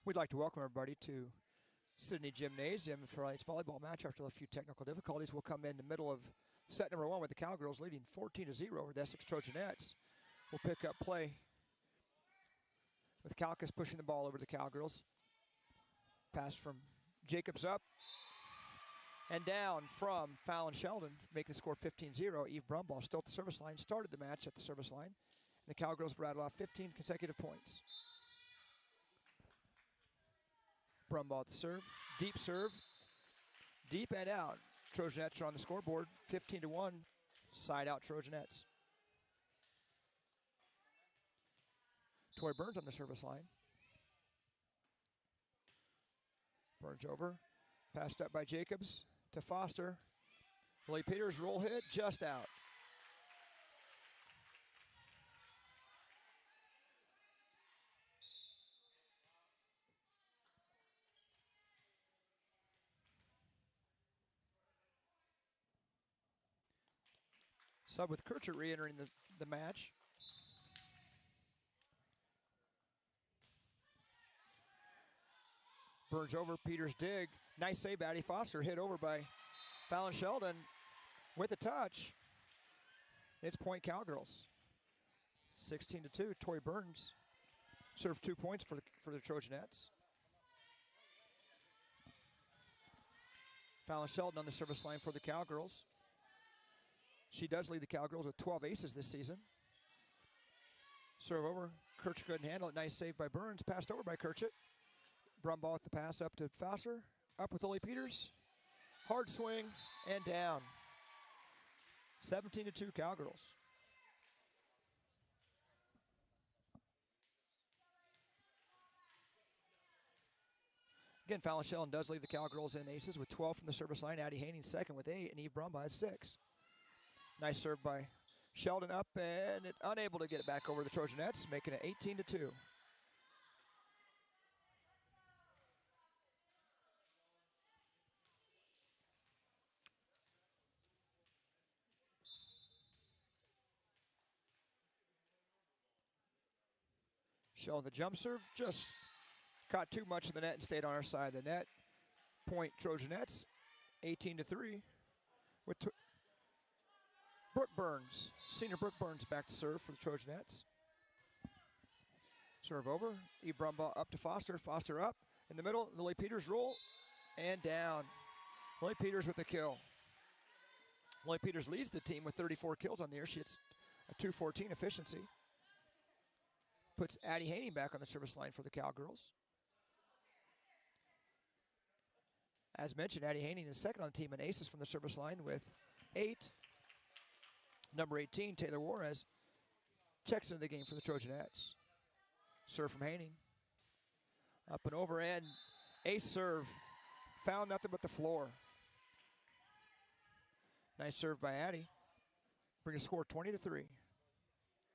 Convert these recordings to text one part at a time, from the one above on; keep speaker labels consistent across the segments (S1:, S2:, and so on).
S1: We'd like to welcome everybody to Sidney Gymnasium for tonight's volleyball match. After a few technical difficulties, we'll come in the middle of set number 1 with the Cowgirls leading 14-0 over the Essex Trojanettes. We'll pick up play with Kalkas pushing the ball over the Cowgirls. Pass from Jacobs up and down from Fallon Sheldon, making the score 15-0. Eve Brumball still at the service line, started the match at the service line. And the Cowgirls have rattled off 15 consecutive points. Brumball at the serve, deep and out. Trojanettes are on the scoreboard, 15-1, side out Trojanettes. Tori Burns on the service line. Burns over, passed up by Jacobs to Foster. Lily Peters roll hit, just out. Sub with Kircher re-entering the match. Burns over, Peters dig. Nice save, Addie Foster, hit over by Fallon Sheldon with a touch. It's point Cowgirls. 16-2, Tori Burns served 2 points for the Trojanettes. Fallon Sheldon on the service line for the Cowgirls. She does lead the Cowgirls with 12 aces this season. Serve over. Kirch couldn't handle it. Nice save by Burns. Passed over by Kirchett. Brumball with the pass up to Foster. Up with Lily Peters. Hard swing and down. 17-2 Cowgirls. Again, Fallon Sheldon does lead the Cowgirls in aces with 12 from the service line. Addie Haney second with 8, and Eve Brumball has 6. Nice serve by Sheldon up and unable to get it back over the Trojanettes, making it 18-2. Sheldon the jump serve, just caught too much of the net and stayed on our side of the net. Point Trojanettes, 18-3 with Brooke Burns, senior Brooke Burns back to serve for the Trojanettes. Serve over, Eve Brumball up to Foster, Foster up in the middle, Lily Peters roll and down. Lily Peters with the kill. Lily Peters leads the team with 34 kills on the year. She hits a .214 efficiency. Puts Addie Haney back on the service line for the Cowgirls. As mentioned, Addie Haney is second on the team in aces from the service line with 8. Number 18, Taylor Juarez, checks into the game for the Trojanettes. Serve from Haney. Up and over, and ace serve. Found nothing but the floor. Nice serve by Addie. Bring the score 20-3. And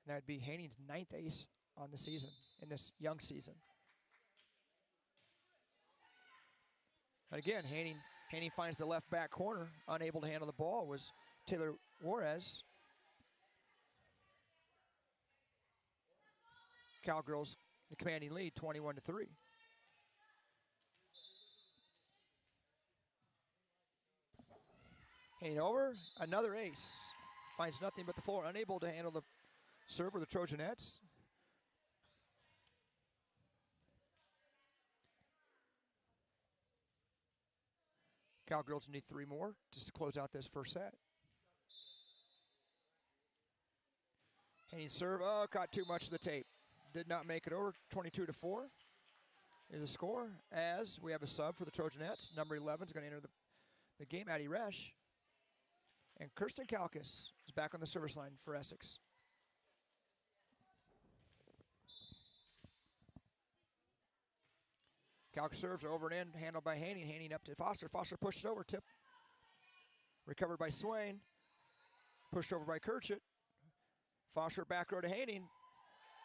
S1: that would be Haney's 9th ace on the season, in this young season. And again, Haney finds the left back corner. Unable to handle the ball was Taylor Juarez. Cowgirls the commanding lead, 21-3. Haney over, another ace. Finds nothing but the floor, unable to handle the serve of the Trojanettes. Cowgirls need 3 more just to close out this first set. Haney serve, caught too much of the tape. Did not make it over. 22-4 is the score, as we have a sub for the Trojanettes. Number 11 is going to enter the game, Addie Resch. And Kirsten Kalkas is back on the service line for Essex. Kalkas serves over and in, handled by Haney. Haney up to Foster. Foster pushed over, tip. Recovered by Swain. Pushed over by Kirchett. Foster back row to Haney.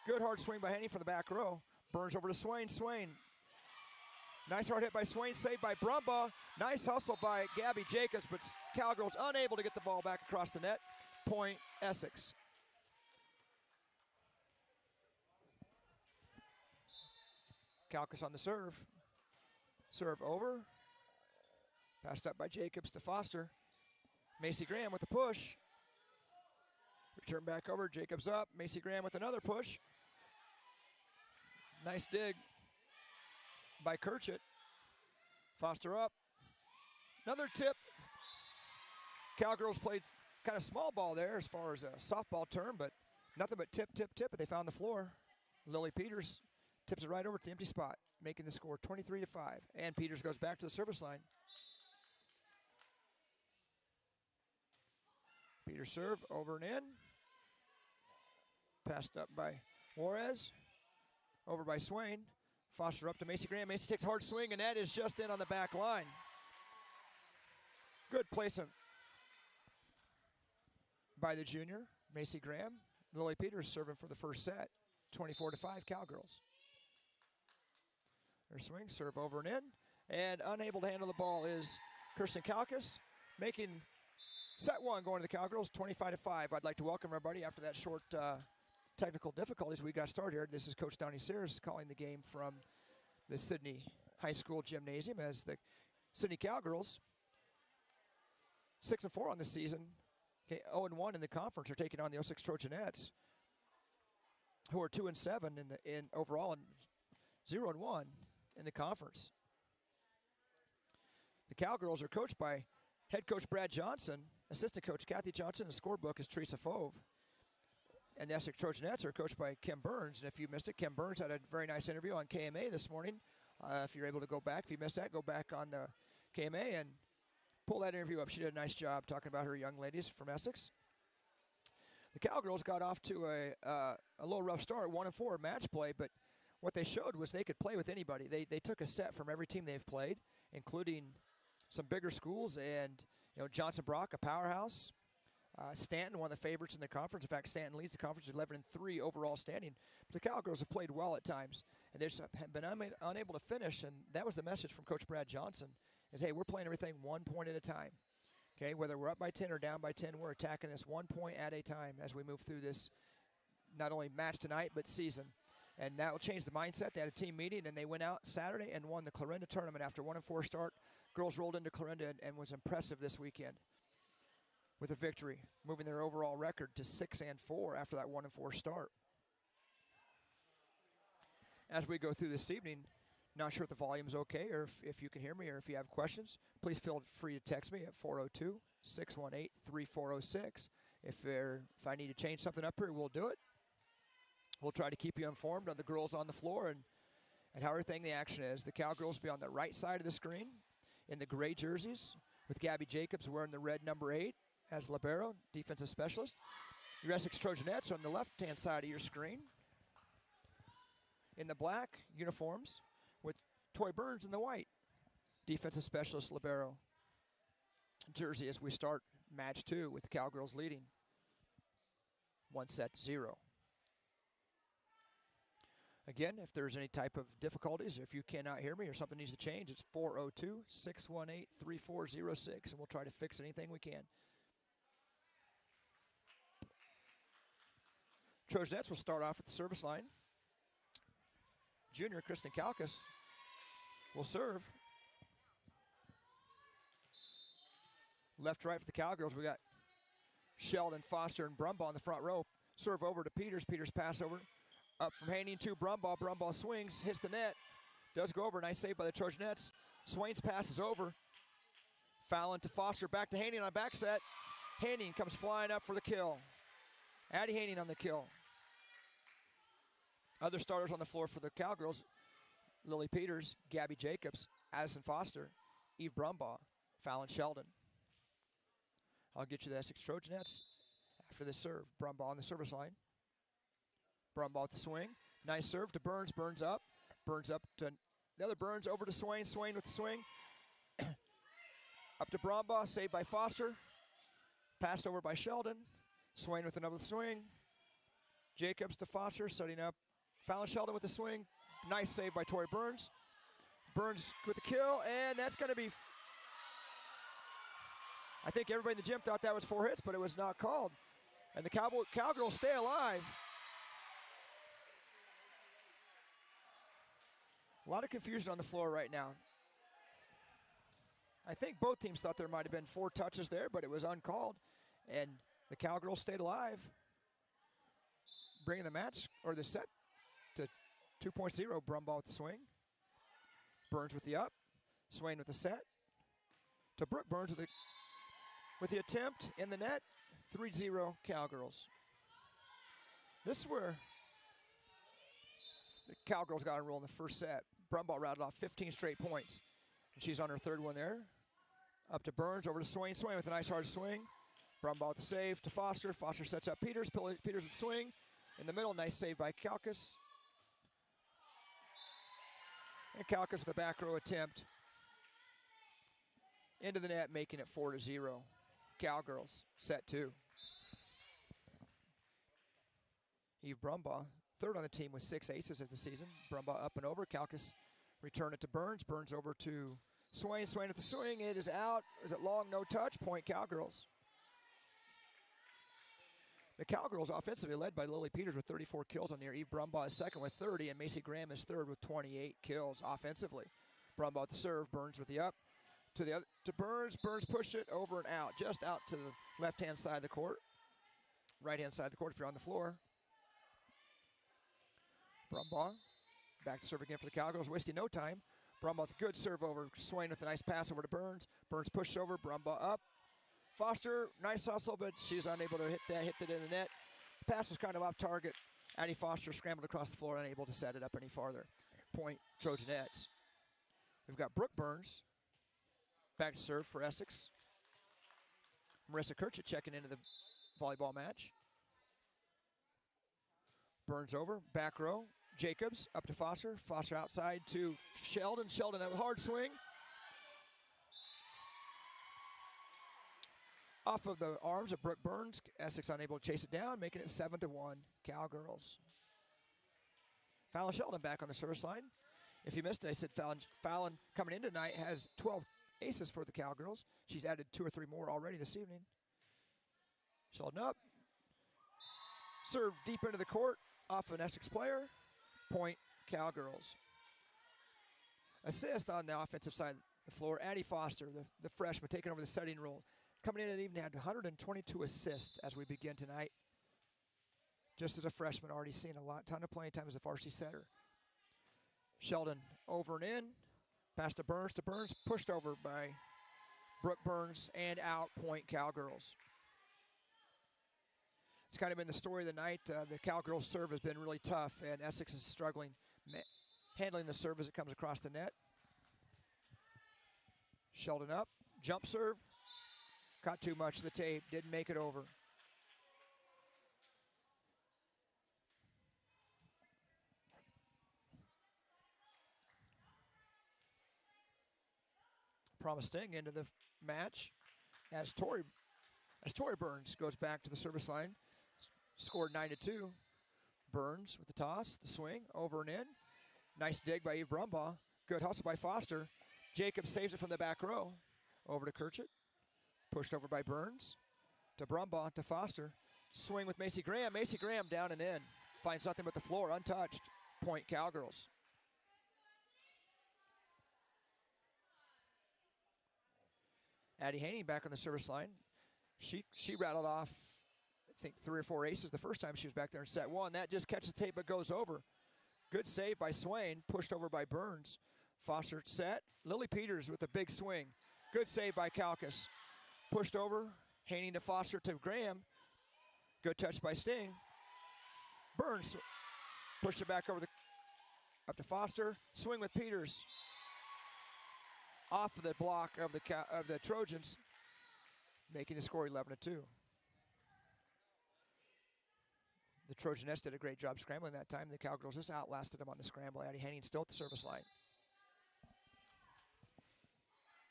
S1: Good hard swing by Haney from the back row. Burns over to Swain. Swain. Nice hard hit by Swain, saved by Brumball. Nice hustle by Gabby Jacobs, but Cowgirls unable to get the ball back across the net. Point Essex. Kalkas on the serve. Serve over. Passed up by Jacobs to Foster. Macy Graham with the push. Return back over, Jacobs up. Macy Graham with another push. Nice dig by Kirchett. Foster up. Another tip. Cowgirls played kind of small ball there as far as a softball term, but nothing but tip, tip, tip, but they found the floor. Lily Peters tips it right over to the empty spot, making the score 23-5. And Peters goes back to the service line. Peters serve over and in. Passed up by Juarez. Over by Swain. Foster up to Macy Graham. Macy takes a hard swing, and that is just in on the back line. Good placement by the junior, Macy Graham. Lily Peters serving for the first set. 24-5 Cowgirls. Their swing, serve over and in. And unable to handle the ball is Kirsten Kalkas, making set one going to the Cowgirls, 25-5. I'd like to welcome everybody after that short technical difficulties. We got started here. This is Coach Donnie Sears calling the game from the Sidney High School Gymnasium as the Sidney Cowgirls, 6-4 on the season, 0-1 in the conference, are taking on the Essex Trojanettes, who are 2-7 in overall and 0-1 in the conference. The Cowgirls are coached by head coach Brad Johnson, assistant coach Kathy Johnson, and the scorebook is Teresa Fove. And the Essex Trojanettes are coached by Kim Burns. And if you missed it, Kim Burns had a very nice interview on KMA this morning. If you're able to go back, if you missed that, go back on the KMA and pull that interview up. She did a nice job talking about her young ladies from Essex. The Cowgirls got off to a little rough start, 1-4 match play, but what they showed was they could play with anybody. They took a set from every team they've played, including some bigger schools, and Johnson Brock, a powerhouse. Stanton, one of the favorites in the conference. In fact, Stanton leads the conference 11-3 overall standing. But the Cowgirls have played well at times, and they've been unable to finish, and that was the message from Coach Brad Johnson, is, hey, we're playing everything 1 point at a time. Okay, whether we're up by 10 or down by 10, we're attacking this 1 point at a time as we move through this not only match tonight, but season. And that will change the mindset. They had a team meeting, and they went out Saturday and won the Clarinda tournament after 1-4 start. Girls rolled into Clarinda and was impressive this weekend with a victory, moving their overall record to 6-4 after that 1-4 start. As we go through this evening, not sure if the volume's okay or if you can hear me or if you have questions, please feel free to text me at 402-618-3406. If I need to change something up here, we'll do it. We'll try to keep you informed on the girls on the floor and how everything the action is. The Cowgirls will be on the right side of the screen in the gray jerseys with Gabby Jacobs wearing the red number 8 as libero, defensive specialist. Your Essex Trojanettes on the left-hand side of your screen in the black uniforms with Toy Burns in the white, defensive specialist libero jersey as we start match 2 with the Cowgirls leading 1-0. Again, if there's any type of difficulties, if you cannot hear me or something needs to change, it's 402-618-3406, and we'll try to fix anything we can. Trojanettes will start off at the service line. Junior Kristen Kalkas will serve. Left, right for the Cowgirls. We got Sheldon, Foster, and Brumbaugh in the front row. Serve over to Peters. Peters pass over. Up from Haney to Brumbaugh. Brumbaugh swings, hits the net. Does go over. Nice save by the Trojanettes. Swain's pass is over. Fallon to Foster. Back to Haney on a back set. Haney comes flying up for the kill. Addie Haney on the kill. Other starters on the floor for the Cowgirls: Lily Peters, Gabby Jacobs, Addison Foster, Eve Brumbaugh, Fallon Sheldon. I'll get you the Essex Trojanettes after this serve. Brumbaugh on the service line. Brumbaugh with the swing. Nice serve to Burns. Burns up. Burns up to the other Burns over to Swain. Swain with the swing. Up to Brumbaugh. Saved by Foster. Passed over by Sheldon. Swain with another swing. Jacobs to Foster, setting up Fallon Sheldon with the swing. Nice save by Tori Burns. Burns with the kill, and that's going to be... I think everybody in the gym thought that was 4 hits, but it was not called. And the Cowgirls stay alive. A lot of confusion on the floor right now. I think both teams thought there might have been 4 touches there, but it was uncalled. And the Cowgirls stayed alive, bringing the match, or the set, to 2.0. Brumbaugh with the swing. Burns with the up. Swain with the set. To Brooke Burns with the attempt in the net. 3-0 Cowgirls. This is where the Cowgirls got a roll in the first set. Brumbaugh rattled off 15 straight points. And she's on her 3rd one there. Up to Burns, over to Swain. Swain with a nice hard swing. Brumbaugh with the save to Foster. Foster sets up Peters. Peters with the swing. In the middle, nice save by Kalkas. And Kalkas with a back row attempt. Into the net, making it 4-0. Cowgirls, set 2. Eve Brumbaugh, 3rd on the team with 6 aces of the season. Brumbaugh up and over. Kalkas return it to Burns. Burns over to Swain. Swain at the swing. It is out. Is it long? No touch. Point Cowgirls. The Cowgirls offensively led by Lily Peters with 34 kills on the year. Eve Brumbaugh is 2nd with 30, and Macy Graham is 3rd with 28 kills offensively. Brumbaugh with the serve. Burns with the up. To Burns. Burns pushed it over and out. Just out to the left-hand side of the court. Right-hand side of the court if you're on the floor. Brumbaugh. Back to serve again for the Cowgirls. Wasting no time. Brumbaugh with a good serve over. Swain with a nice pass over to Burns. Burns pushed over. Brumbaugh up. Foster, nice hustle, but she's unable to hit that. Hit it in the net. The pass was kind of off target. Addie Foster scrambled across the floor, unable to set it up any farther. Point Trojanettes. We've got Brooke Burns. Back to serve for Essex. Marissa Kirchett checking into the volleyball match. Burns over, back row. Jacobs up to Foster. Foster outside to Sheldon. Sheldon, a hard swing. Off of the arms of Brooke Burns. Essex unable to chase it down, making it 7-1 Cowgirls. Fallon Sheldon back on the service line. If you missed it, I said Fallon coming in tonight has 12 aces for the Cowgirls. She's added 2 or 3 more already this evening. Sheldon up. Serve deep into the court off an Essex player. Point Cowgirls. Assist on the offensive side of the floor. Addie Foster, the freshman, taking over the setting role. Coming in and even had 122 assists as we begin tonight. Just as a freshman, already seen a ton of playing time as a varsity setter. Sheldon over and in. Pass to Burns. Pushed over by Brooke Burns and out. Point Cowgirls. It's kind of been the story of the night. The Cowgirls' serve has been really tough, and Essex is struggling handling the serve as it comes across the net. Sheldon up. Jump serve. Caught too much of the tape. Didn't make it over. Promise Sting into the match as Tori Burns goes back to the service line. Scored 9-2. Burns with the toss, the swing, over and in. Nice dig by Eve Brumbaugh. Good hustle by Foster. Jacob saves it from the back row. Over to Kirchett. Pushed over by Burns. To Brumbaugh, to Foster. Swing with Macy Graham. Macy Graham down and in. Finds nothing but the floor, untouched. Point Cowgirls. Addie Haney back on the service line. She rattled off, I think, 3 or 4 aces the first time she was back there in set 1. That just catches the tape but goes over. Good save by Swain, pushed over by Burns. Foster set. Lily Peters with a big swing. Good save by Kalkas. Pushed over, Haney to Foster to Graham. Good touch by Sting. Burns pushed it back over up to Foster. Swing with Peters. Off of the block of the Trojans, making the score 11-2. The Trojanettes did a great job scrambling that time. The Cowgirls just outlasted them on the scramble. Addie Haney still at the service line.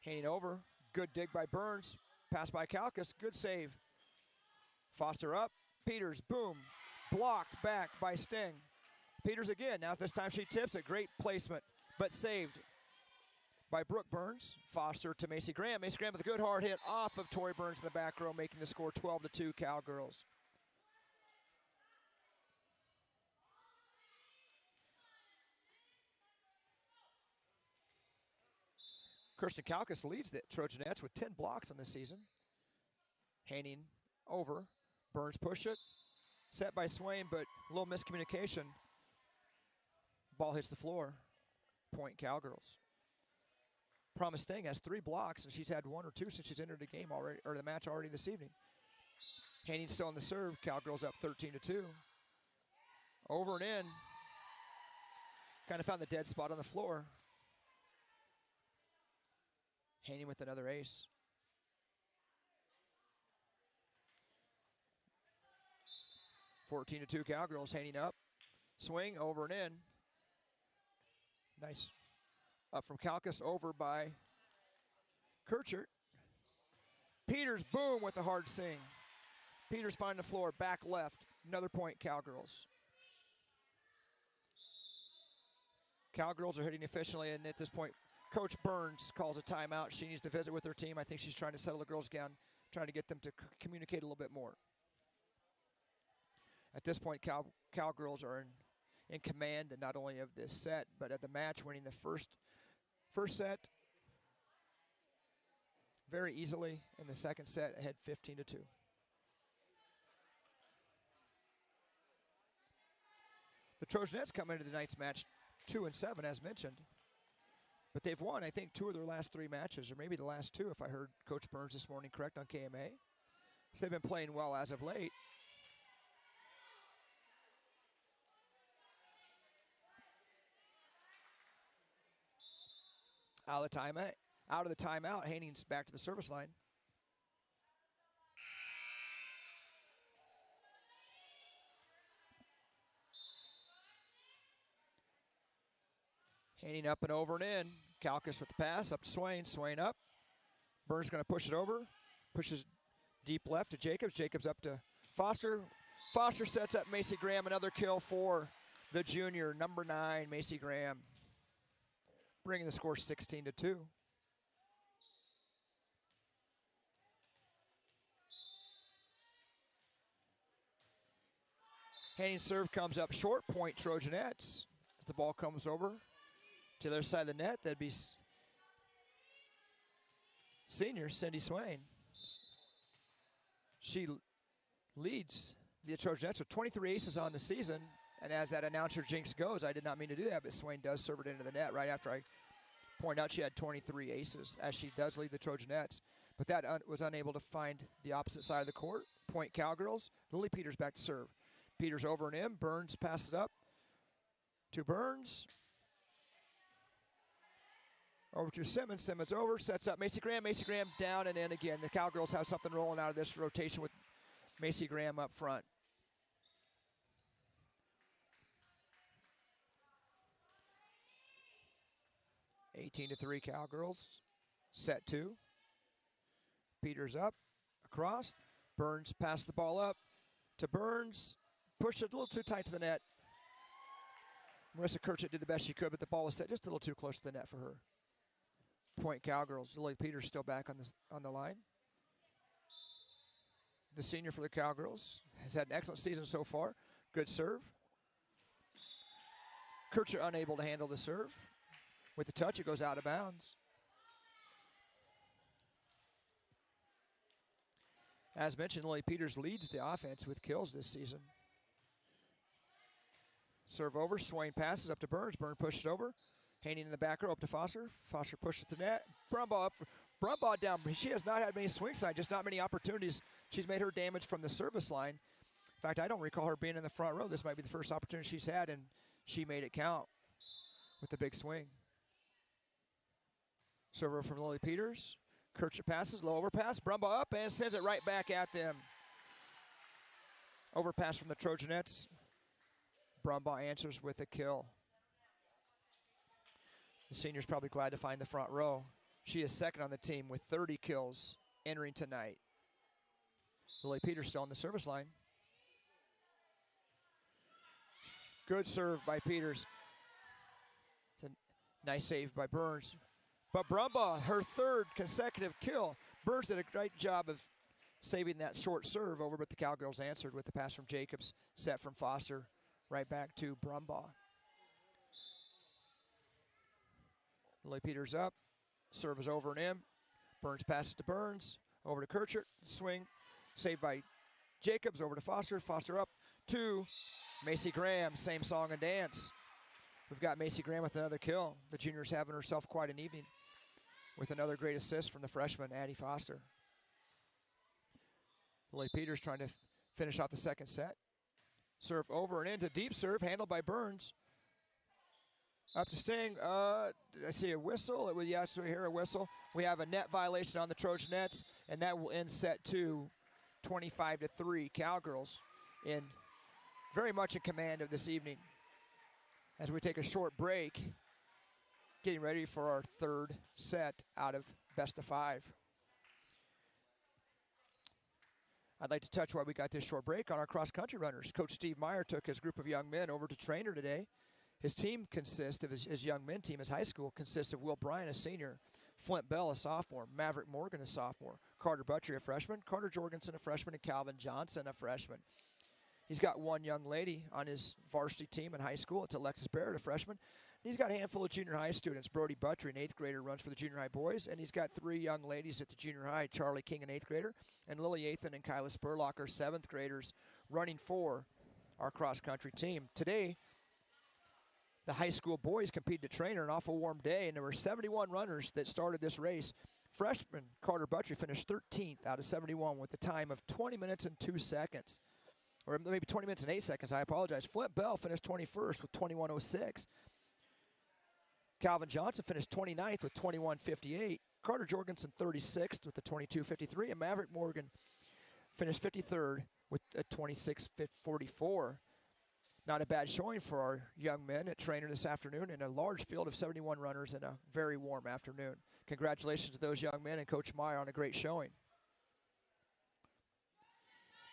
S1: Haney over. Good dig by Burns. Pass by Kalkas. Good save. Foster up. Peters. Boom. Blocked back by Sting. Peters again. Now this time she tips it. Great placement, but saved by Brooke Burns. Foster to Macy Graham. Macy Graham with a good hard hit off of Tori Burns in the back row, making the score 12-2 Cowgirls. Kirsten Kalkas leads the Trojanettes with 10 blocks on the season. Hanning over. Burns push it. Set by Swain, but a little miscommunication. Ball hits the floor. Point Cowgirls. Promise Sting has 3 blocks, and she's had 1 or 2 since she's entered the game already, or the match already this evening. Hanning still on the serve. Cowgirls up 13-2. Over and in. Kind of found the dead spot on the floor. Hanning with another ace. (14-2) Cowgirls. Hanning up. Swing over and in. Nice. Up from Kalkas, over by Kirchert. Peters, boom, with a hard sing. Peters finding the floor, back left. Another point, Cowgirls. Cowgirls are hitting efficiently, and at this point, Coach Burns calls a timeout. She needs to visit with her team. I think she's trying to settle the girls down, trying to get them to communicate a little bit more. At this point, Cowgirls are in command, and not only of this set, but of the match, winning the first set very easily, and the second set ahead 15-2. The Trojanettes come into the night's match 2-7, as mentioned, but they've won, I think, 2 of their last 3 matches, or maybe the last 2, if I heard Coach Burns this morning correct on KMA. So they've been playing well as of late. Out of the timeout, Hanning's back to the service line. Hanning up and over and in. Kalkas with the pass, up to Swain. Swain up. Burns going to push it over. Pushes deep left to Jacobs. Jacobs up to Foster. Foster sets up Macy Graham. Another kill for the junior, number 9, Macy Graham. Bringing the score 16-2. Hanning's serve comes up short, point Trojanettes. As the ball comes over to the other side of the net, that'd be senior Cindy Swain. She leads the Trojanettes with 23 aces on the season. And as that announcer jinx goes, I did not mean to do that, but Swain does serve it into the net right after I point out she had 23 aces, as she does lead the Trojanettes. But that was unable to find the opposite side of the court. Point Cowgirls. Lily Peters back to serve. Peters over and in. Burns passes up to Burns. Over to Simmons. Simmons over. Sets up Macy Graham. Macy Graham down and in again. The Cowgirls have something rolling out of this rotation with Macy Graham up front. (18-3) Cowgirls. Set 2. Peters up. Across. Burns passed the ball up to Burns. Pushed it a little too tight to the net. Marissa Kirchett did the best she could, but the ball was set just a little too close to the net for her. Point Cowgirls. Lily Peters still back on the line. The senior for the Cowgirls has had an excellent season so far. Good serve. Kirchett unable to handle the serve. With the touch, it goes out of bounds. As mentioned, Lily Peters leads the offense with kills this season. Serve over. Swain passes up to Burns. Burns pushes it over. Hanning in the back row up to Foster. Foster pushes the net. Brumbaugh up. Brumbaugh down. She has not had many swing sides, just not many opportunities. She's made her damage from the service line. In fact, I don't recall her being in the front row. This might be the first opportunity she's had, and she made it count with the big swing. Server from Lily Peters. Kirchett passes, low overpass. Brumbaugh up and sends it right back at them. Overpass from the Trojanettes. Brumbaugh answers with a kill. The senior's probably glad to find the front row. She is second on the team with 30 kills entering tonight. Lily Peters still on the service line. Good serve by Peters. It's a nice save by Burns. But Brumbaugh, her 3rd consecutive kill. Burns did a great job of saving that short serve over, but the Cowgirls answered with the pass from Jacobs, set from Foster, right back to Brumbaugh. Lily Peters up. Serve is over and in. Burns passes to Burns. Over to Kirchert. Swing. Saved by Jacobs. Over to Foster. Foster up to Macy Graham. Same song and dance. We've got Macy Graham with another kill. The junior's having herself quite an evening with another great assist from the freshman, Addie Foster. Lily Peters trying to finish off the second set. Serve over and into deep serve, handled by Burns. Up to Sting. Did I see a whistle? Yes, we hear a whistle. We have a net violation on the Trojanettes, and that will end set 2, 25-3. Cowgirls in very much in command of this evening. As we take a short break, getting ready for our third set out of best of 5. I'd like to touch while we got this short break on our cross-country runners. Coach Steve Meyer took his group of young men over to trainer today. His team consists of his young men team, his high school, consists of Will Bryan, a senior, Flint Bell, a sophomore, Maverick Morgan, a sophomore, Carter Buttrey, a freshman, Carter Jorgensen, a freshman, and Calvin Johnson, a freshman. He's got one young lady on his varsity team in high school. It's Alexis Barrett, a freshman. He's got a handful of junior high students. Brody Buttrey, an 8th grader, runs for the junior high boys. And he's got 3 young ladies at the junior high, Charlie King, an 8th grader, and Lily Athan and Kyla Spurlock are 7th graders running for our cross-country team. Today, the high school boys competed to trainer, an awful warm day, and there were 71 runners that started this race. Freshman Carter Buttrey finished 13th out of 71 with a time of 20 minutes and 2 seconds. Or maybe 20 minutes and 8 seconds, I apologize. Flint Bell finished 21st with 21:06. Calvin Johnson finished 29th with 21:58. Carter Jorgensen 36th with a 22:53. And Maverick Morgan finished 53rd with a 26:44. Not a bad showing for our young men at trainer this afternoon in a large field of 71 runners in a very warm afternoon. Congratulations to those young men and Coach Meyer on a great showing.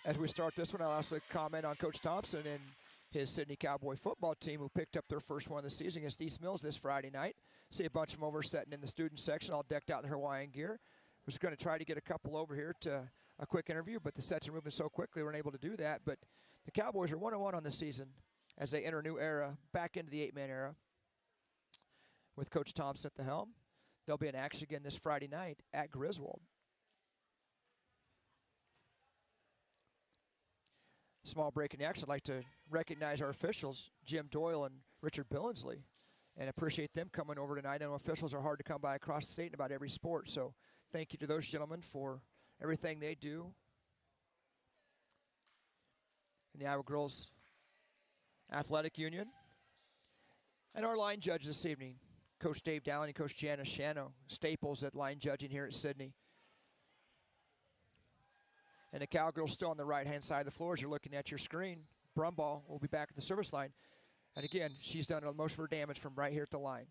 S1: As we start this one, I'll also comment on Coach Thompson and his Sidney Cowboy football team, who picked up their first one of the season against East Mills this Friday night. See a bunch of them over sitting in the student section, all decked out in Hawaiian gear. I was going to try to get a couple over here to a quick interview, but the sets are moving so quickly we weren't able to do that. But the Cowboys are 1-1 on the season as they enter a new era, back into the 8-man era with Coach Thompson at the helm. They'll be in action again this Friday night at Griswold. Small break in the action. I'd like to recognize our officials, Jim Doyle and Richard Billingsley, and appreciate them coming over tonight. I know officials are hard to come by across the state in about every sport, so thank you to those gentlemen for everything they do. And the Iowa Girls Athletic Union. And our line judge this evening, Coach Dave Dowling and Coach Janice Shano, staples at line judging here at Sidney. And the Cowgirls still on the right-hand side of the floor as you're looking at your screen. Brumball will be back at the service line. And again, she's done most of her damage from right here at the line.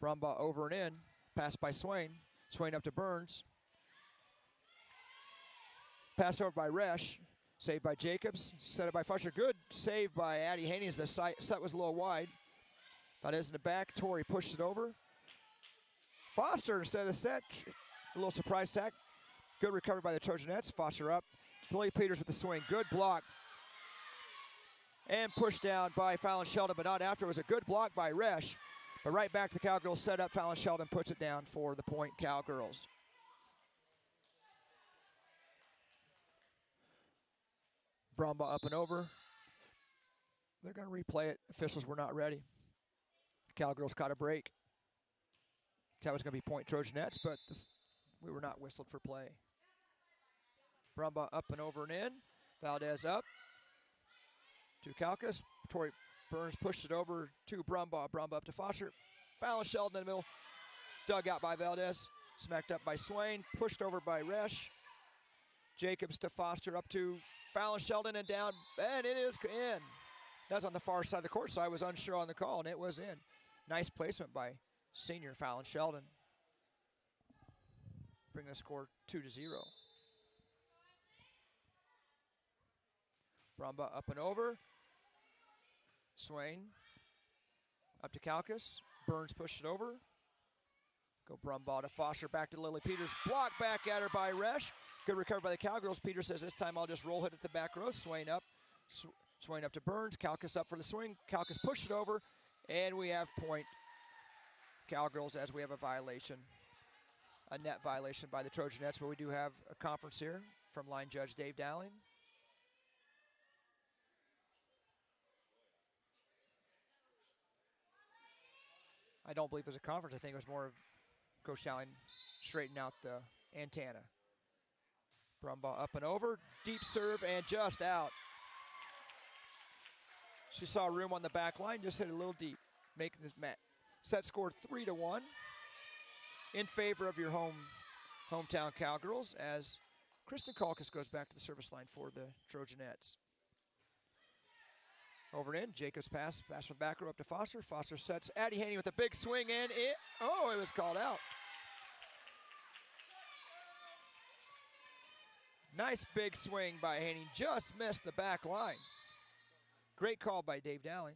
S1: Brumball over and in. Pass by Swain. Swain up to Burns. Passed over by Resch. Saved by Jacobs. Set up by Fusher. Good save by Addie Haney as the set was a little wide. Valdez in the back. Torrey pushed it over. Foster instead of the set. A little surprise tack. Good recovery by the Trojanettes. Foster up. Lily Peters with the swing. Good block. And pushed down by Fallon Sheldon, but not after. It was a good block by Resch. But right back to Cowgirls set up. Fallon Sheldon puts it down for the point Cowgirls. Brumbaugh up and over. They're going to replay it. Officials were not ready. Cowgirls caught a break. That was going to be point Trojanettes, but we were not whistled for play. Brumbaugh up and over and in. Valdez up to Kalkas. Tori Burns pushed it over to Brumbaugh. Brumbaugh up to Foster. Fallon Sheldon in the middle. Dug out by Valdez. Smacked up by Swain. Pushed over by Resch. Jacobs to Foster up to Fallon Sheldon and down. And it is in. That's on the far side of the court, so I was unsure on the call, and it was in. Nice placement by senior Fallon Sheldon. Bring the score 2-0. Brumbaugh up and over. Swain up to Kalkas. Burns pushed it over. Go Brumbaugh to Foster, back to Lily Peters. Block back at her by Resch. Good recovery by the Cowgirls. Peters says this time I'll just roll hit at the back row. Swain up. Swain up to Burns. Kalkas up for the swing. Kalkas pushed it over. And we have point Cowgirls, as we have a violation, a net violation by the Trojanettes, but we do have a conference here from line judge Dave Dowling. I don't believe it was a conference. I think it was more of Coach Dowling straightening out the antenna. Brumbaugh up and over, deep serve, and just out. She saw room on the back line, just hit it a little deep, making this set score 3-1 in favor of your hometown Cowgirls as Kristen Kalkas goes back to the service line for the Trojanettes. Over and in, Jacobs pass from back row up to Foster. Foster sets Addie Haney with a big swing, and it was called out. Nice big swing by Haney, just missed the back line. Great call by Dave Dowling.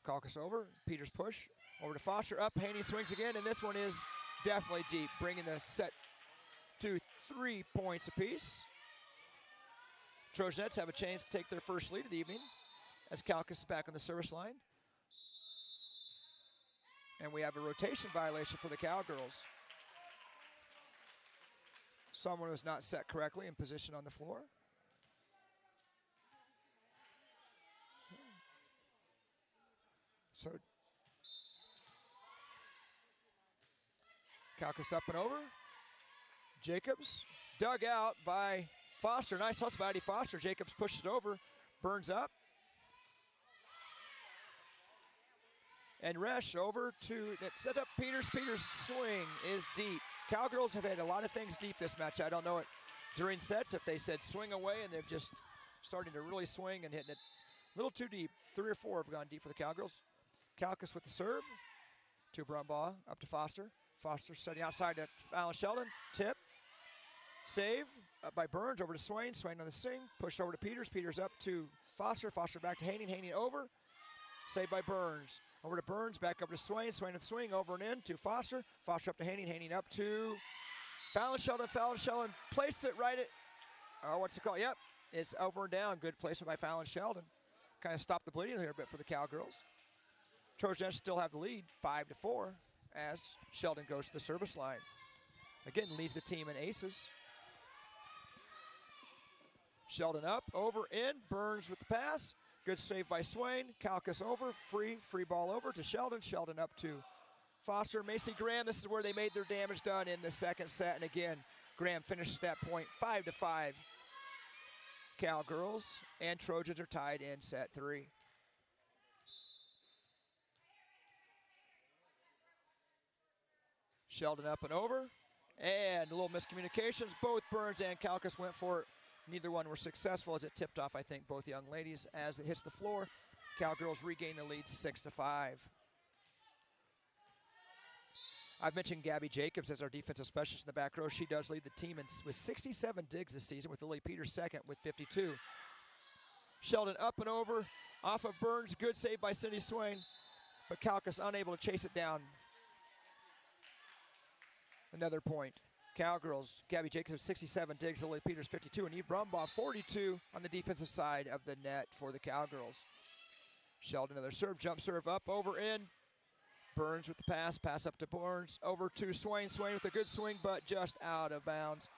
S1: Kalkas over, Peters push, over to Foster, up, Haney swings again, and this one is definitely deep, bringing the set to 3 points apiece. Trojanettes have a chance to take their first lead of the evening as Kalkas is back on the service line. And we have a rotation violation for the Cowgirls. Someone was not set correctly in position on the floor. So Kalkas up and over. Jacobs dug out by Foster. Nice hustle by Addie Foster. Jacobs pushes it over. Burns up. And Resch over to that set up Peters. Peters' swing is deep. Cowgirls have had a lot of things deep this match. I don't know it during sets if they said swing away, and they've just starting to really swing and hitting it a little too deep. 3 or 4 have gone deep for the Cowgirls. Kalkas with the serve to Brumbaugh, up to Foster. Foster setting outside to Fallon Sheldon. Tip. Save up by Burns, over to Swain. Swain on the swing. Push over to Peters. Peters up to Foster. Foster back to Haney. Haney over. Saved by Burns. Over to Burns, back up to Swain. Swain with the swing, over and in to Foster. Foster up to Haney. Haney up to Fallon Sheldon. Fallon Sheldon placed it right at, what's it called? Yep, it's over and down. Good placement by Fallon Sheldon. Kind of stopped the bleeding here a bit for the Cowgirls. Trojans still have the lead, 5-4, as Sheldon goes to the service line. Again, leads the team in aces. Sheldon up, over, in. Burns with the pass. Good save by Swain. Kalkas over, free ball over to Sheldon. Sheldon up to Foster. Macy Graham, this is where they made their damage done in the second set. And again, Graham finishes that point 5-5. Cowgirls and Trojans are tied in set 3. Sheldon up and over. And a little miscommunications. Both Burns and Kalkas went for it. Neither one were successful as it tipped off, I think, both young ladies. As it hits the floor, Cowgirls regain the lead 6-5. I've mentioned Gabby Jacobs as our defensive specialist in the back row. She does lead the team with 67 digs this season, with Lily Peters second with 52. Sheldon up and over, off of Burns. Good save by Cindy Swain, but Kalkas unable to chase it down. Another point. Cowgirls, Gabby Jacobs 67 digs, Lily Peters 52, and Eve Brumbaugh 42 on the defensive side of the net for the Cowgirls. Sheldon, another serve, jump serve up, over, in. Burns with the pass up to Burns, over to Swain. Swain with a good swing, but just out of bounds.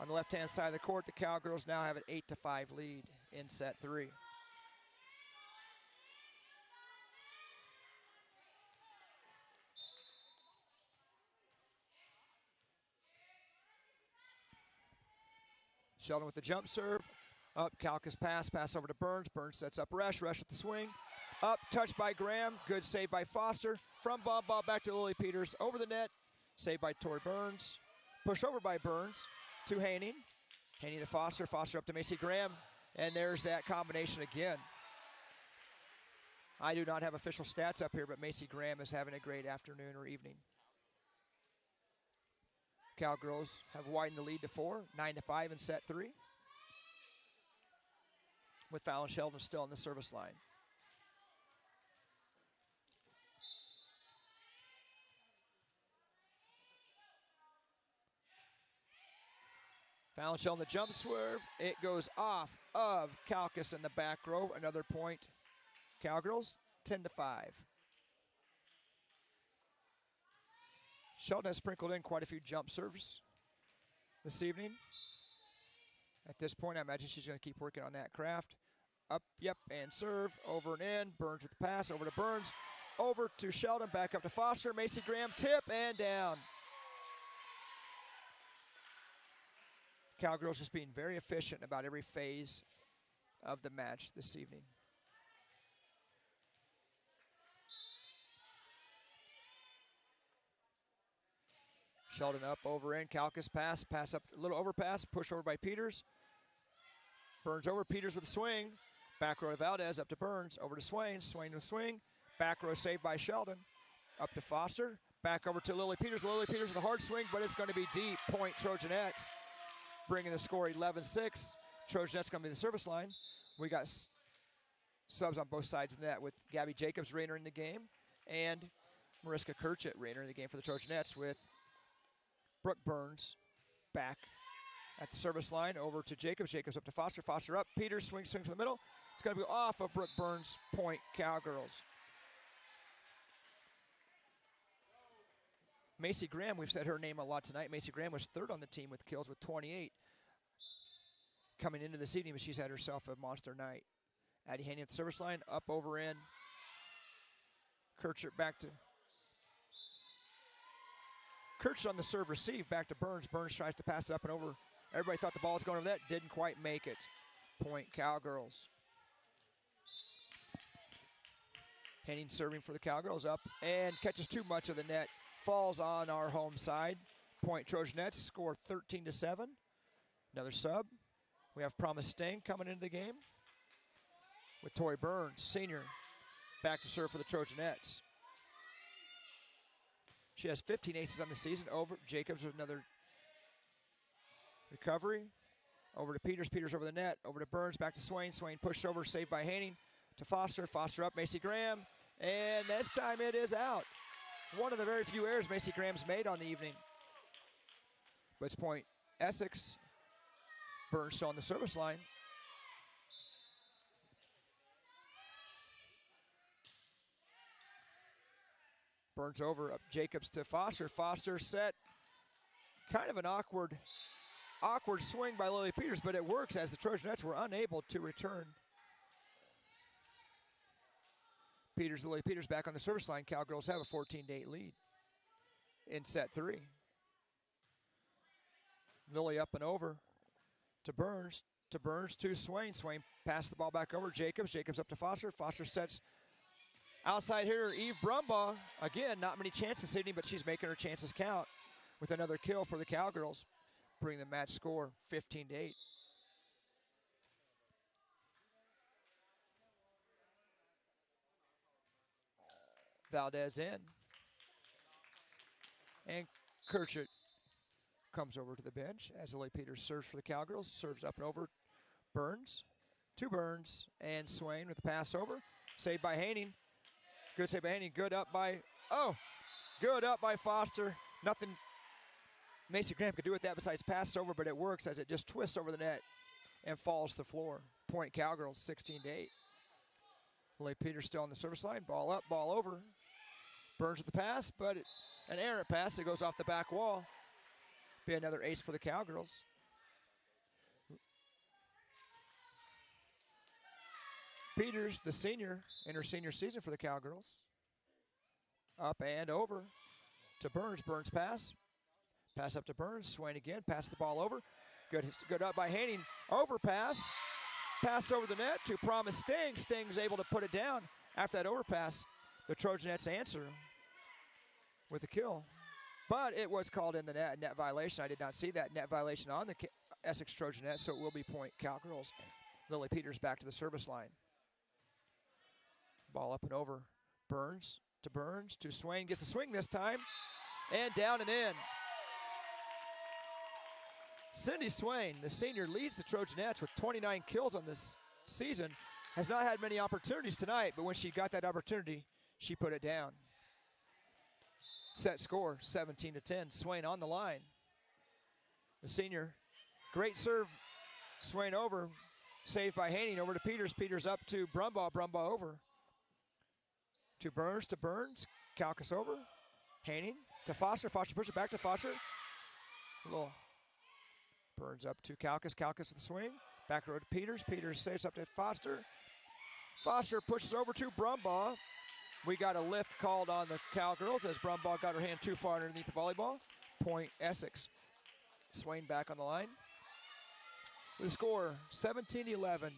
S1: On the left-hand side of the court, the Cowgirls now have an 8-5 lead in set 3. Sheldon with the jump serve. Up, Kalkas pass over to Burns. Burns sets up Resch. Resch with the swing. Up, touched by Graham. Good save by Foster. From Brumbaugh back to Lily Peters. Over the net. Saved by Tori Burns. Push over by Burns to Haney. Haney to Foster. Foster up to Macy Graham. And there's that combination again. I do not have official stats up here, but Macy Graham is having a great afternoon or evening. Cowgirls have widened the lead to 4, 9-5 in set 3. With Fallon Sheldon still on the service line. Fallon Sheldon, the jump swerve. It goes off of Kalkas in the back row. Another point. Cowgirls, 10-5. Sheldon has sprinkled in quite a few jump serves this evening. At this point, I imagine she's going to keep working on that craft. Up, yep, and serve, over and in. Burns with the pass, over to Burns. Over to Sheldon, back up to Foster. Macy Graham, tip, and down. Cowgirls just being very efficient about every phase of the match this evening. Sheldon up, over in, Kalkas pass up, a little overpass, push over by Peters. Burns over, Peters with a swing. Back row to Valdez, up to Burns, over to Swain. Swain with a swing. Back row saved by Sheldon. Up to Foster. Back over to Lily Peters. Lily Peters with a hard swing, but it's going to be deep. Point Trojanettes. Bringing the score 11-6. Trojanettes going to be the service line. We got subs on both sides of the net with Gabby Jacobs re-entering the game and Mariska Kirchett re-entering the game for the Trojanettes with Brooke Burns back at the service line, over to Jacobs. Jacobs up to Foster. Foster up. Peters swing from the middle. It's going to be off of Brooke Burns. Point Cowgirls. Macy Graham, we've said her name a lot tonight. Macy Graham was third on the team with kills with 28. Coming into this evening, but she's had herself a monster night. Addie Haney at the service line. Up, over, in. Kirchert back to Kirchert on the serve receive. Back to Burns. Burns tries to pass it up and over. Everybody thought the ball was going over that. Didn't quite make it. Point Cowgirls. Henning serving for the Cowgirls, up and catches too much of the net. Falls on our home side. Point Trojanettes, score 13-7. Another sub. We have Promise Sting coming into the game with Tori Burns, senior, back to serve for the Trojanettes. She has 15 aces on the season. Over Jacobs with another recovery. Over to Peters. Peters over the net. Over to Burns. Back to Swain. Swain pushed over. Saved by Haney. To Foster. Foster up. Macy Graham. And this time it is out. One of the very few errors Macy Graham's made on the evening. But it's point Essex. Burns still on the service line. Burns over. Up Jacobs to Foster. Foster set. Kind of an awkward swing by Lily Peters, but it works as the Trojanettes were unable to return. Lily Peters back on the service line. Cowgirls have a 14-8 lead in set 3. Lily up and over to Burns, to Swain. Swain passed the ball back over. Jacobs up to Foster. Foster sets outside hitter Eve Brumbaugh. Again, not many chances, Sidney, but she's making her chances count with another kill for the Cowgirls. Bring the match score 15-8. Valdez in. And Kirchert comes over to the bench as Lily Peters serves for the Cowgirls. Serves up and over. Burns. To Burns. And Swain with the pass over. Saved by Haney. Good save by Haney. Good up by Foster. Nothing Macy Graham could do with that besides pass over, but it works as it just twists over the net and falls to the floor. Point Cowgirls 16-8. Lily Peters still on the service line. Ball up, ball over. Burns with the pass, but an errant pass. It goes off the back wall. Be another ace for the Cowgirls. Peters, the senior, in her senior season for the Cowgirls. Up and over to Burns. Burns pass. Pass up to Burns. Swain again. Pass the ball over. Good up by Haney. Overpass. Pass over the net to Promise Sting. Sting's able to put it down after that overpass. The Trojanettes answer with a kill. But it was called in the net violation. I did not see that net violation on the Essex Trojanettes, so it will be point Cowgirls. Lily Peters back to the service line. Ball up and over. Burns to Swain. Gets the swing this time. And down and in. Cindy Swain, the senior, leads the Trojanettes with 29 kills on this season. Has not had many opportunities tonight, but when she got that opportunity, she put it down. Set score, 17-10. Swain on the line. The senior, great serve. Swain over, saved by Haney. Over to Peters. Peters up to Brumbaugh. Brumbaugh over. To Burns. Kalkas over. Haney to Foster. Foster pushes it back to Foster. A little Burns up to Kalkas. Kalkas with the swing. Back row to Peters. Peters saves up to Foster. Foster pushes over to Brumbaugh. We got a lift called on the Cowgirls as Brumbaugh got her hand too far underneath the volleyball. Point Essex. Swain back on the line. With the score 17-11.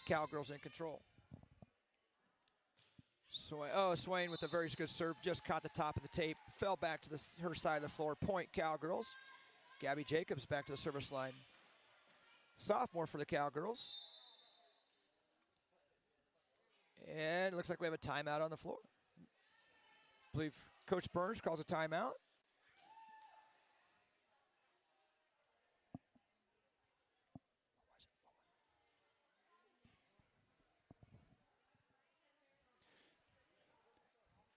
S1: Cowgirls in control. Swain with a very good serve. Just caught the top of the tape. Fell back to her side of the floor. Point Cowgirls. Gabby Jacobs back to the service line. Sophomore for the Cowgirls. And it looks like we have a timeout on the floor. I believe Coach Burns calls a timeout.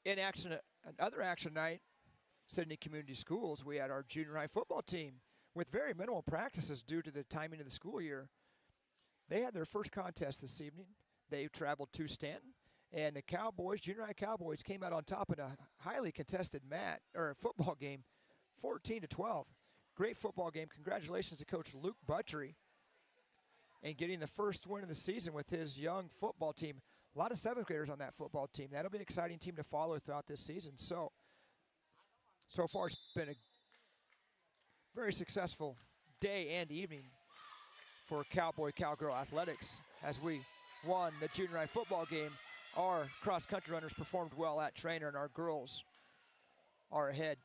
S1: In action, another action night, Sidney Community Schools, we had our junior high football team with very minimal practices due to the timing of the school year. They had their first contest this evening. They traveled to Stanton, and the Cowboys, junior high Cowboys, came out on top in a highly contested football game, 14-12. Great football game. Congratulations to Coach Luke Buttery and getting the first win of the season with his young football team. A lot of seventh graders on that football team. That'll be an exciting team to follow throughout this season. So far it's been a very successful day and evening for Cowgirl athletics as we won the junior high football game. Our cross-country runners performed well at Trainer, and our girls are ahead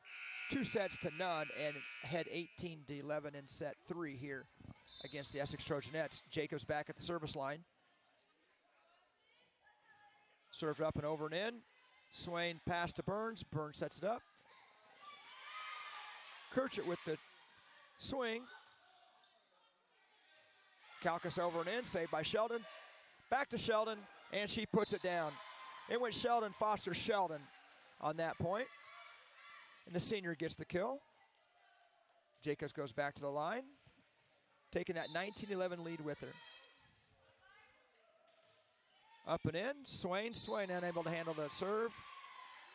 S1: 2-0 and ahead 18-11 in set 3 here against the Essex Trojanettes. Jacobs back at the service line. Served up and over and in. Swain pass to Burns. Burns sets it up. Kirchert with the swing. Kalkas over and in. Saved by Sheldon. Back to Sheldon, and she puts it down. It went Sheldon, Foster, Sheldon on that point. And the senior gets the kill. Jacobs goes back to the line, taking that 19-11 lead with her. Up and in, Swain unable to handle the serve.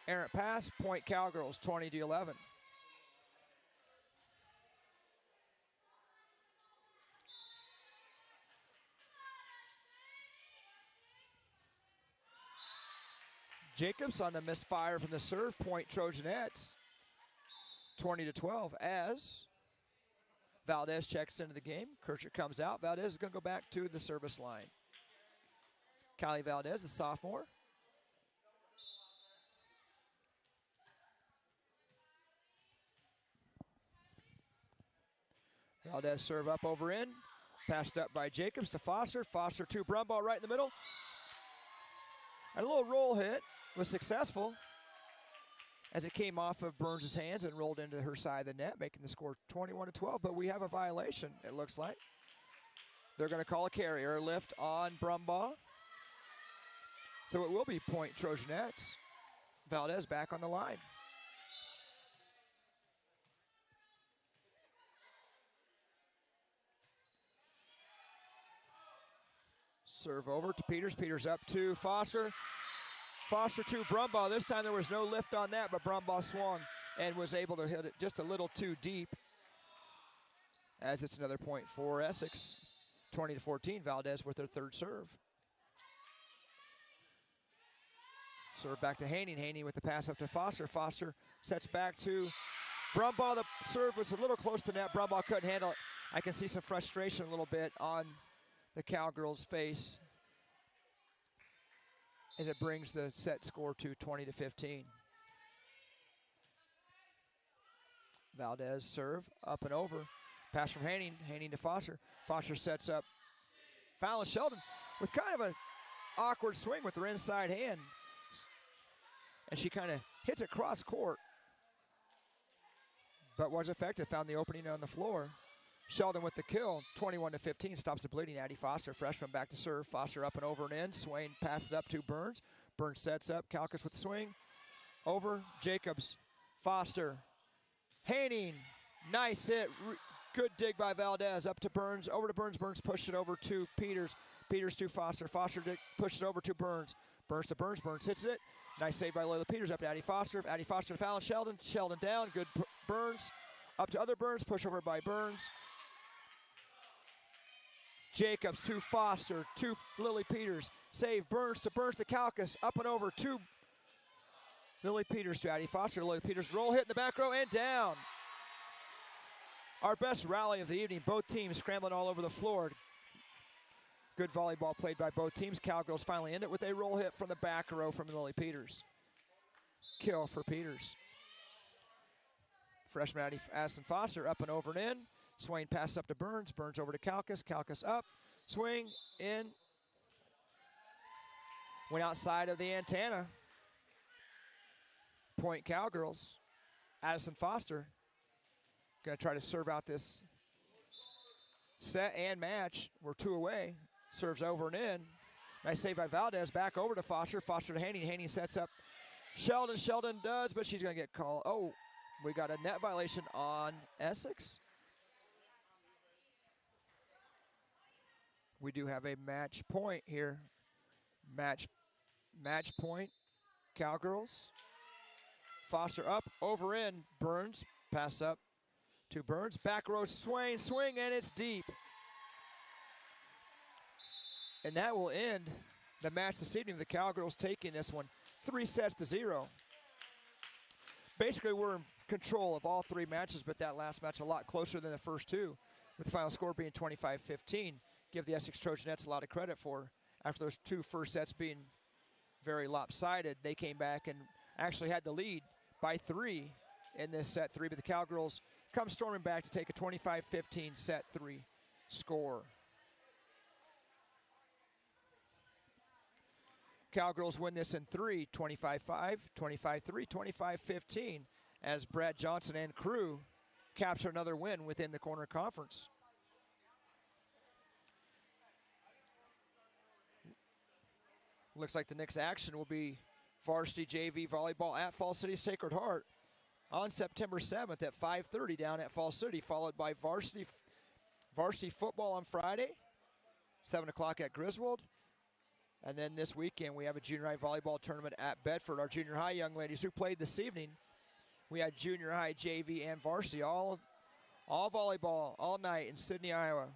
S1: Errant pass, point Cowgirls, 20-11. Jacobs on the misfire from the serve, point Trojanettes, 20-12 as Valdez checks into the game. Kirchert comes out. Valdez is going to go back to the service line. Kylie Valdez, the sophomore. Valdez serve up over in. Passed up by Jacobs to Foster. Foster to Brumbaugh right in the middle. And a little roll hit was successful as it came off of Burns' hands and rolled into her side of the net, making the score 21-12. But we have a violation, it looks like. They're going to call a carry or a lift on Brumbaugh. So it will be point Trojanettes. Valdez back on the line. Serve over to Peters. Peters up to Foster. Foster to Brumbaugh. This time there was no lift on that, but Brumbaugh swung and was able to hit it just a little too deep. As it's another point for Essex. 20-14, Valdez with their third serve. Serve back to Haney. Haney with the pass up to Foster. Foster sets back to Brumbaugh. The serve was a little close to net. Brumbaugh couldn't handle it. I can see some frustration a little bit on the Cowgirls' face as it brings the set score to 20-15. Valdez serve up and over. Pass from Haney. Haney to Foster. Foster sets up Fallon Sheldon with kind of an awkward swing with her inside hand. And she kind of hits it cross court, but was effective, found the opening on the floor. Sheldon with the kill, 21-15, stops the bleeding. Addie Foster, freshman, back to serve. Foster up and over and in. Swain passes up to Burns. Burns sets up. Kalkas with the swing. Over. Jacobs. Foster. Haney. Nice hit. Good dig by Valdez. Up to Burns. Over to Burns. Burns pushed it over to Peters. Peters to Foster. Foster pushed it over to Burns. Burns to Burns. Burns hits it. Nice save by Layla Peters up to Addie Foster. Addie Foster to Fallon Sheldon. Sheldon down. Good Burns. Up to other Burns. Push over by Burns. Jacobs to Foster. To Lily Peters. Save Burns to Kalkas. Up and over to Lily Peters to Addie Foster. Lily Peters roll hit in the back row and down. Our best rally of the evening. Both teams scrambling all over the floor. Good volleyball played by both teams. Cowgirls finally end it with a roll hit from the back row from Lily Peters. Kill for Peters. Freshman Addison Foster up and over and in. Swain pass up to Burns. Burns over to Kalkas. Kalkas up. Swing in. Went outside of the antenna. Point Cowgirls. Addison Foster going to try to serve out this set and match. We're 2 away. Serves over and in. Nice save by Valdez. Back over to Foster. Foster to Haney. Haney sets up Sheldon. Sheldon does, but she's going to get called. Oh, we got a net violation on Essex. We do have a match point here. Match point. Cowgirls. Foster up. Over in. Burns. Pass up to Burns. Back row. Swing, and it's deep. And that will end the match this evening. The Cowgirls taking this one 3-0. Basically, we're in control of all 3 matches, but that last match a lot closer than the first 2, with the final score being 25-15. Give the Essex Trojanettes a lot of credit for. After those 2 first sets being very lopsided, they came back and actually had the lead by 3 in this set 3, but the Cowgirls come storming back to take a 25-15 set 3 score. Cowgirls win this in 3, 25-5, 25-3, 25-15, as Brad Johnson and crew capture another win within the Corner Conference. Looks like the next action will be varsity JV volleyball at Fall City Sacred Heart on September 7th at 5:30 down at Fall City, followed by varsity football on Friday, 7 o'clock at Griswold. And then this weekend, we have a junior high volleyball tournament at Bedford. Our junior high young ladies who played this evening, we had junior high, JV, and varsity, all volleyball, all night in Sidney, Iowa.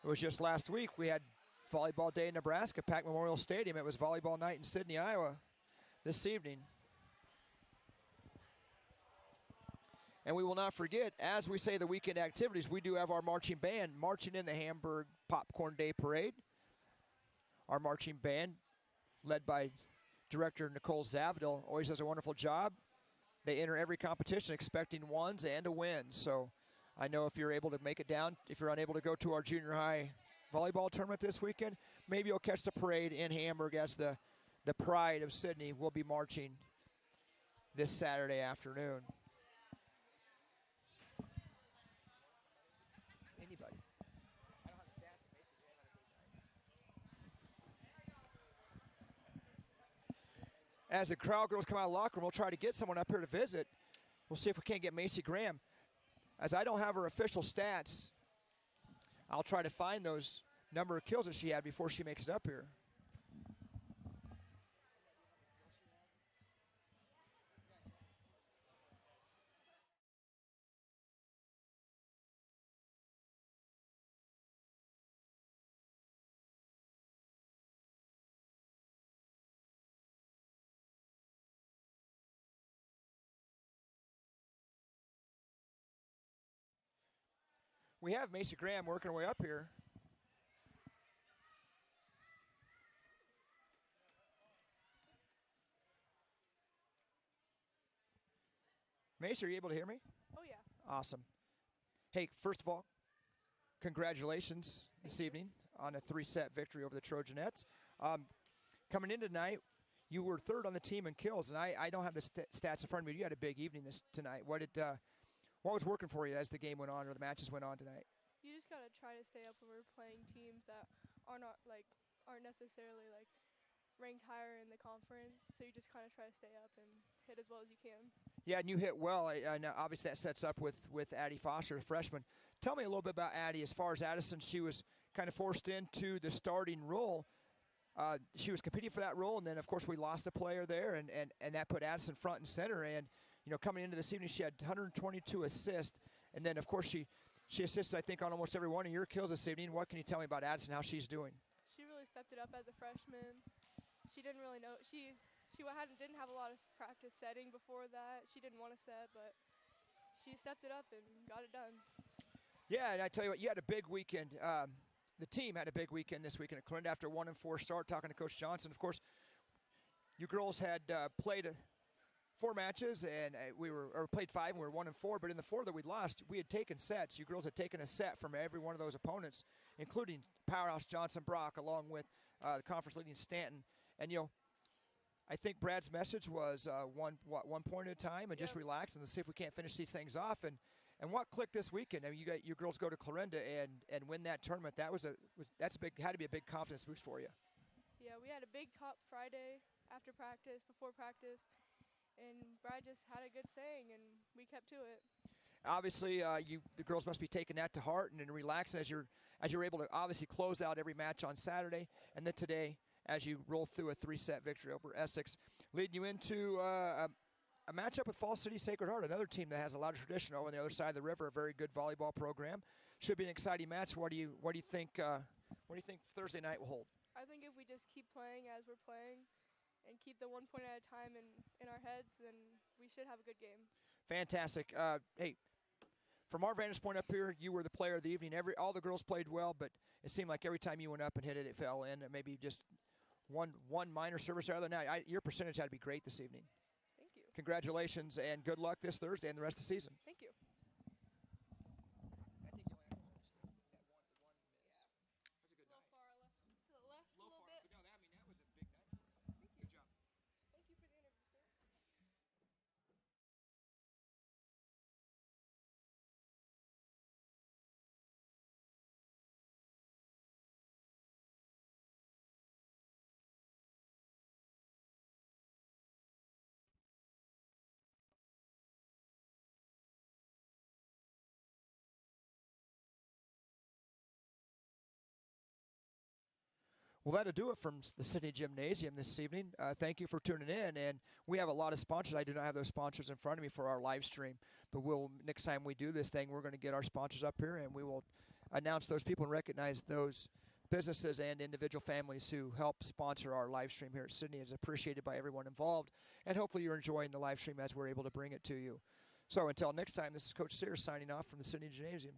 S1: It was just last week, we had volleyball day in Nebraska, Pack Memorial Stadium. It was volleyball night in Sidney, Iowa this evening. And we will not forget, as we say the weekend activities, we do have our marching band marching in the Hamburg Popcorn Day Parade. Our marching band, led by director Nicole Zavadil, always does a wonderful job. They enter every competition expecting ones and a win. So I know if you're able to make it down, if you're unable to go to our junior high volleyball tournament this weekend, maybe you'll catch the parade in Hamburg, as the pride of Sidney will be marching this Saturday afternoon. Anybody? I don't have stats, but basically they had a good night. As the Cowgirls come out of the locker room, we'll try to get someone up here to visit. We'll see if we can't get Macy Graham. As I don't have her official stats, I'll try to find those number of kills that she had before she makes it up here. We have Macy Graham working her way up here. Macy, are you able to hear me?
S2: Oh, yeah.
S1: Awesome. Hey, first of all, congratulations this evening on a 3-set victory over the Trojanettes. Coming in tonight, you were 3rd on the team in kills, and I don't have the stats in front of me. You had a big evening tonight. What was working for you as the game went on or the matches went on tonight?
S2: You just gotta try to stay up when we're playing teams that aren't necessarily ranked higher in the conference. So you just kind of try to stay up and hit as well as you can. Yeah, and you hit well. And obviously that sets up with Addie Foster, a freshman. Tell me a little bit about Addie. As far as Addison, she was kind of forced into the starting role.
S1: she was competing for that role, and then, of course, we lost a player there, and that put Addison front and center. And, coming into this evening, she had 122 assists, and then, of course, she assisted, I think, on almost every one of your kills this evening. What can you tell me about Addison, how she's doing?
S2: She really stepped it up as a freshman. She didn't really know. She didn't have a lot of practice setting before that. She didn't want to set, but she stepped it up and got it done.
S1: Yeah, and I tell you what, you had a big weekend. The team had a big weekend this weekend at Clarinda after a 1-4 start. Talking to Coach Johnson, of course, you girls had played 4 matches, and played 5, and we were 1-4. But in the 4 that we lost, we had taken sets. You girls had taken a set from every one of those opponents, including powerhouse Johnson Brock, along with the conference leading Stanton. And I think Brad's message was one point at a time, and just relax and let's see if we can't finish these things off. And what clicked this weekend? I mean, you girls go to Clarinda and win that tournament. Had to be a big confidence boost for you.
S2: Yeah, we had a big talk Friday after practice, before practice, and Brad just had a good saying, and we kept to it.
S1: Obviously, the girls must be taking that to heart and relaxing as you're able to obviously close out every match on Saturday, and then today as you roll through a 3-set victory over Essex, leading you into a matchup with Falls City Sacred Heart, another team that has a lot of tradition over on the other side of the river, a very good volleyball program. Should be an exciting match. What do you think Thursday night will hold?
S2: I think if we just keep playing as we're playing and keep the 1 point at a time in our heads, then we should have a good game.
S1: Fantastic. Hey, from our vantage point up here, you were the player of the evening. All the girls played well, but it seemed like every time you went up and hit it, it fell in. And maybe just one minor service or other. Now, your percentage had to be great this evening.
S2: Thank you.
S1: Congratulations, and good luck this Thursday and the rest of the season.
S2: Thank you.
S1: I think you only have that one miss. That's a good night.
S2: Far left to the left a little bit.
S1: But no, that was a big night for you.
S2: Thank you.
S1: Good job.
S2: Thank you for the interview, sir.
S1: Well, that'll do it from the Sidney Gymnasium this evening. Thank you for tuning in, and we have a lot of sponsors. I do not have those sponsors in front of me for our live stream, but next time we do this thing, we're going to get our sponsors up here, and we will announce those people and recognize those businesses and individual families who help sponsor our live stream here at Sidney. It's appreciated by everyone involved, and hopefully you're enjoying the live stream as we're able to bring it to you. So until next time, this is Coach Sears signing off from the Sidney Gymnasium.